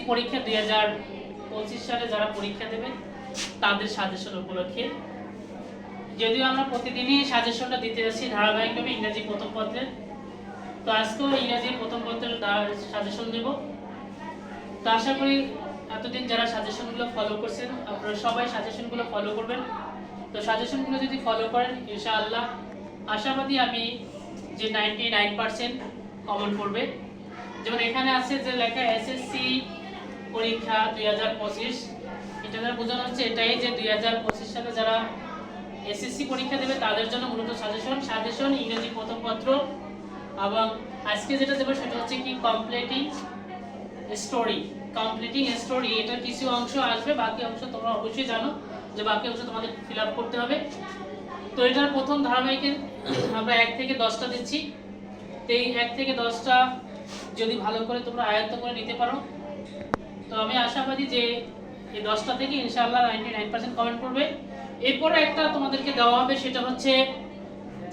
পরীক্ষা 2025 সালে যারা পরীক্ষা দেবে তাদের সাজেশন উপলক্ষে, যদিও আমরা প্রতিদিনই সাজেশনটা দিতে যাচ্ছি ধারাবাহিকভাবে ইংরেজি প্রথম পত্রের, তো আজকেও ইংরেজি প্রথম পত্রের সাজেশন দেব। তো আশা করি এতদিন যারা সাজেশনগুলো ফলো করছেন আপনারা সবাই সাজেশনগুলো ফলো করবেন। তো সাজেশনগুলো যদি ফলো করেন ইনশাআল্লাহ আশাবাদী আমি যে 99% কমন করবে। যেমন এখানে আছে যে লেখা এসএসসি পরীক্ষা 2025, এটা দ্বারা বোঝানো হচ্ছে এটাই যে 2025 সালে যারা এসএসসি পরীক্ষা দেবে তাদের জন্য মূলত সাজেশন ইংরেজি প্রথম পত্র। এবং আজকে যেটা দেবো সেটা হচ্ছে কি কমপ্লিটিং স্টোরি, এটার কিছু অংশ আসবে, বাকি অংশ তোমরা অবশ্যই জানো যে বাকি অংশ তোমাদের ফিল আপ করতে হবে। তো এটার প্রথম ধারাবাহিকে আমরা 1 থেকে 10টা দিচ্ছি। তো এই 1 থেকে 10টা যদি ভালো করে তোমরা আয়ত্ত করে নিতে পারো তো আমি আশাবাদী যে এই 10টা থেকে ইনশাআল্লাহ 99% কমেন্ট করবে। এরপরে একটা তোমাদেরকে দেওয়া হবে, সেটা হচ্ছে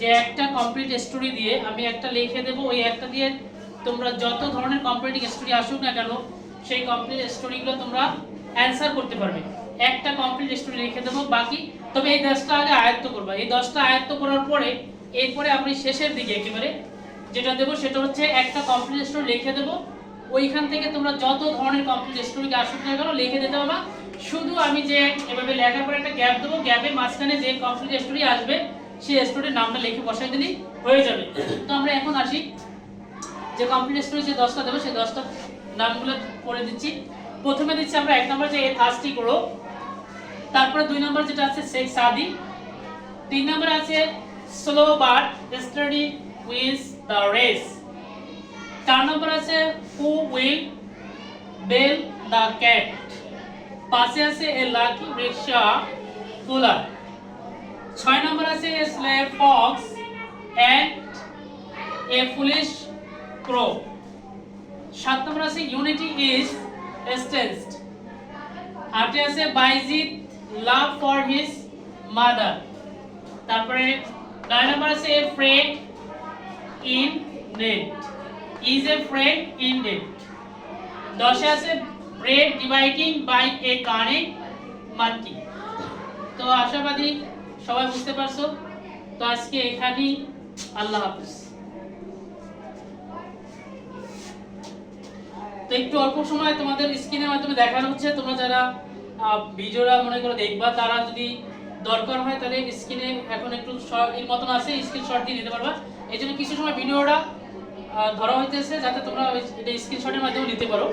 যে একটা কমপ্লিট স্টোরি দিয়ে আমি একটা লিখে দেব, ওই একটা দিয়ে তোমরা যত ধরনের কমপ্লিট স্টোরি আসুক না কেন সেই কমপ্লিট স্টোরিগুলো তোমরা অ্যানসার করতে পারবে। একটা কমপ্লিট স্টোরি লিখে দেবো বাকি, তবে এই 10টা আগে আয়ত্ত করবা। এই 10টা আয়ত্ত করার পরে এরপরে আমি শেষের দিকে একেবারে যেটা দেবো সেটা হচ্ছে একটা কমপ্লিট স্টোরি লিখে দেবো, ওইখান থেকে তোমরা যত ধরনের কমপ্লিট স্টোরি আসুক না কেন লিখে দিতে পারবা। শুধু আমি যে এভাবে লেখার পরে একটা গ্যাপ দেবো, গ্যাপের মাঝখানে যে কমপ্লিট স্টোরি আসবে সেই স্টোরির নামটা লিখে বসাই দিলেই হয়ে যাবে। তো আমরা এখন আসি যে কমপ্লিট স্টোরি যে 10টা দেবো সেই 10টা নামগুলো পড়ে দিচ্ছি। প্রথমে দিচ্ছি আমরা 1 নম্বর যে থার্স্টি করো, তারপরে 2 নম্বর যেটা আছে শেখ সাদি, 3 নম্বর আছে slow but steady with the race, 4 নম্বর আছে who will bell the cat, 5 আছে এ লাকি রিক্সা ফুলার, 6 নম্বর আছে a slave fox and a foolish crow, 7 নম্বর আছে ইউনিটি ইজ এস্টেন্সড, 8 আছে Bayazid love for his mother, তারপরে 9 নম্বর আছে a friend in need, is a friend in need, 10 আছে bread dividing by a cunning monkey. তো আশাবাদী সবাই বুঝতে পারছো। তো আজকে এখানেই, আল্লাহ হাফেজ। তো একটু অল্প সময় তোমাদের স্ক্রিনের মাধ্যমে দেখানো হচ্ছে, তোমরা যারা ভিডিওটা মনে করে দেখবা তারা যদি দরকার হয় তাহলে স্ক্রিনে এখন একটু এর মতন আছে, স্ক্রিনশট দিয়ে নিতে পারবা। এই জন্য কিছু সময় ভিডিওটা ধরা হইতেছে যাতে তোমরা এটা স্ক্রিনশটের মাধ্যমে নিতে পারো।